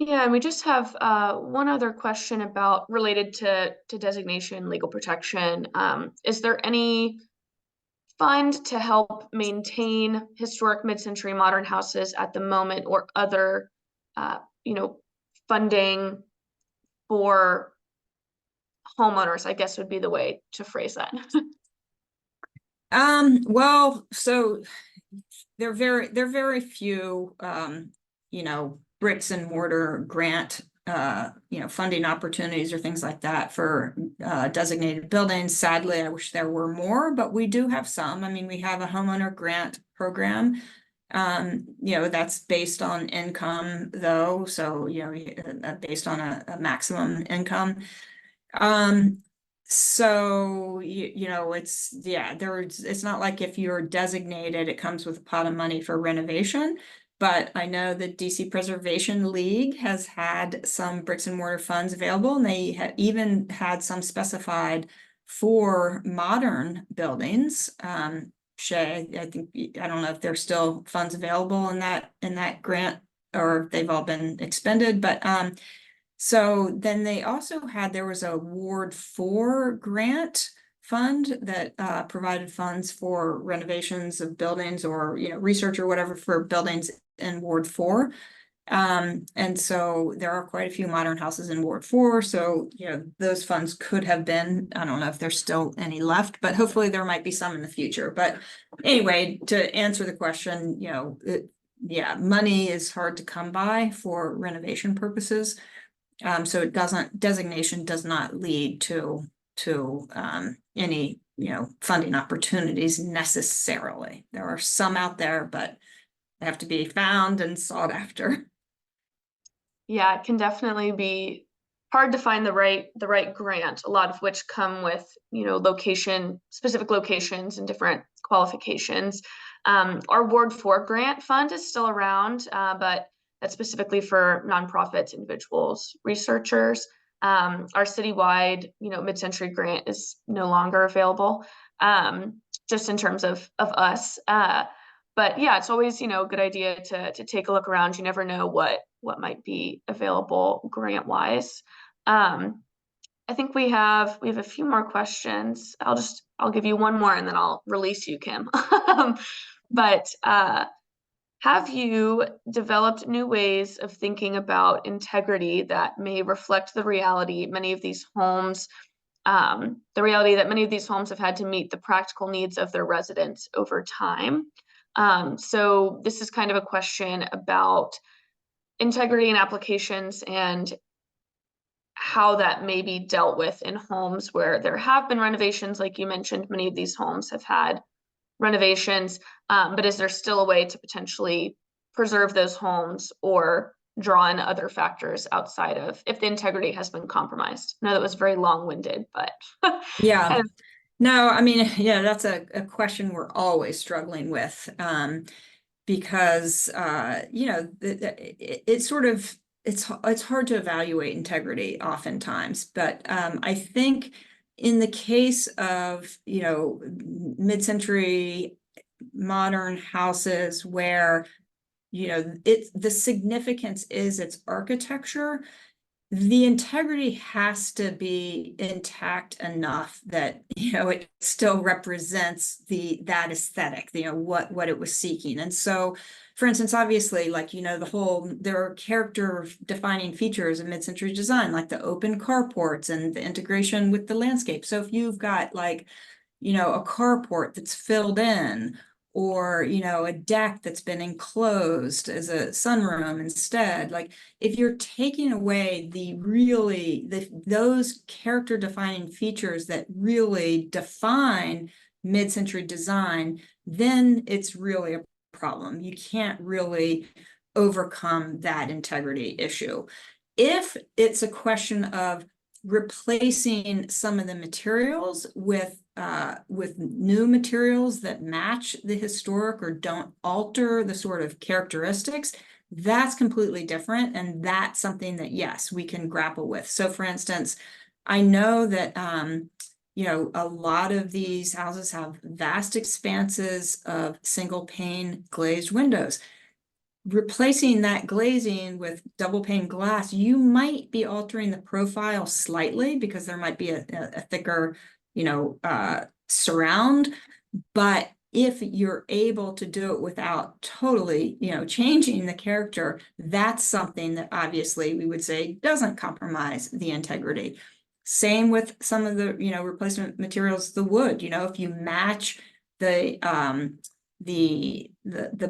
Yeah, and we just have one other question related to designation, legal protection. Is there any fund to help maintain historic mid-century modern houses at the moment, or other funding for homeowners, I guess would be the way to phrase that? Well, so there are very few bricks and mortar grant funding opportunities or things like that for designated buildings. Sadly, I wish there were more, but we do have some. I mean, we have a homeowner grant program. That's based on income though. So, based on a maximum income. So it's not like if you're designated, it comes with a pot of money for renovation. But I know the DC Preservation League has had some bricks and mortar funds available, and they have even had some specified for modern buildings. Shay, I don't know if there's still funds available in that grant, or if they've all been expended, but so then there was a Ward 4 grant fund that provided funds for renovations of buildings, or research or whatever for buildings in Ward 4. And so there are quite a few modern houses in Ward 4. So, those funds could have been, I don't know if there's still any left, but hopefully there might be some in the future. But anyway, to answer the question, money is hard to come by for renovation purposes. So designation does not lead to any, funding opportunities necessarily. There are some out there, but they have to be found and sought after. Yeah, it can definitely be hard to find the right grant, a lot of which come with, specific locations and different qualifications. Our Ward 4 grant fund is still around, but that's specifically for nonprofits, individuals, researchers. Our citywide, mid-century grant is no longer available, just in terms of us. But yeah, it's always, a good idea to take a look around. You never know what might be available grant wise. I think we have a few more questions. I'll give you one more and then I'll release you, Kim. But have you developed new ways of thinking about integrity that may reflect the reality many of these homes have had to meet the practical needs of their residents over time? So this is kind of a question about integrity in applications, and how that may be dealt with in homes where there have been renovations. Like you mentioned, many of these homes have had renovations, but is there still a way to potentially preserve those homes or draw in other factors outside of if the integrity has been compromised? I know that was very long-winded, but Yeah. kind of. No, I mean, yeah, that's a question we're always struggling with. Because you know, it's sort of it's hard to evaluate integrity oftentimes, but I think in the case of, you know, mid-century modern houses where, you know, the significance is its architecture, the integrity has to be intact enough that, you know, it still represents that aesthetic, you know, what it was seeking. And so, for instance, obviously, like, you know, there are character defining features of mid-century design, like the open carports and the integration with the landscape. So if you've got, like, you know, a carport that's filled in, or, you know, a deck that's been enclosed as a sunroom instead, like, if you're taking away those character defining features that really define mid-century design, then it's really a problem. You can't really overcome that integrity issue. If it's a question of replacing some of the materials with new materials that match the historic or don't alter the sort of characteristics, that's completely different. And that's something that, yes, we can grapple with. So for instance, I know that, you know, a lot of these houses have vast expanses of single pane glazed windows. Replacing that glazing with double pane glass, you might be altering the profile slightly because there might be a thicker, you know, surround. But if you're able to do it without totally, you know, changing the character, that's something that obviously we would say doesn't compromise the integrity. Same with some of the, you know, replacement materials, the wood. You know, if you match the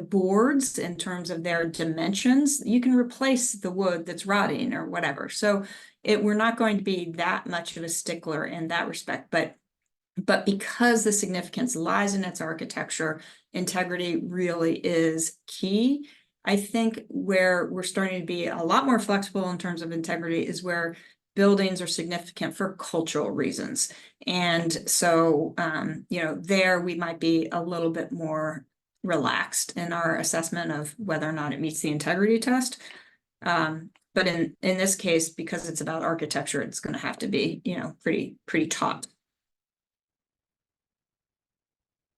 boards in terms of their dimensions, you can replace the wood that's rotting or whatever. So we're not going to be that much of a stickler in that respect, but because the significance lies in its architecture, integrity really is key. I think where we're starting to be a lot more flexible in terms of integrity is where buildings are significant for cultural reasons. And so, you know, there we might be a little bit more relaxed in our assessment of whether or not it meets the integrity test. But in this case, because it's about architecture, it's going to have to be, you know, pretty top.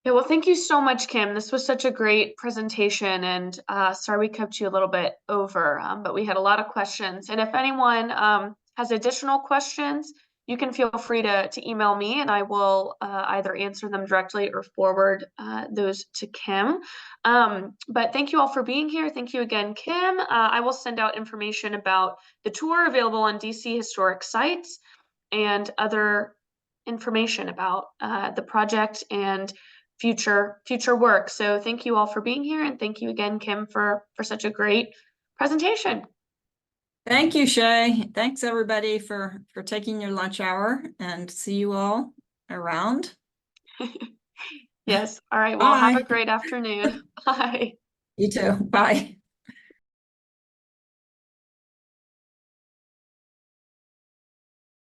Yeah, well, thank you so much, Kim. This was such a great presentation, and sorry we kept you a little bit over, but we had a lot of questions. And if anyone has additional questions, you can feel free to email me, and I will either answer them directly or forward those to Kim. But thank you all for being here. Thank you again, Kim. I will send out information about the tour available on DC Historic Sites and other information about the project and future work. So thank you all for being here, and thank you again, Kim, for such a great presentation. Thank you, Shay. Thanks everybody for taking your lunch hour, and see you all around. Yes. All right. Well, have a Bye. great afternoon. Bye. You too. Bye.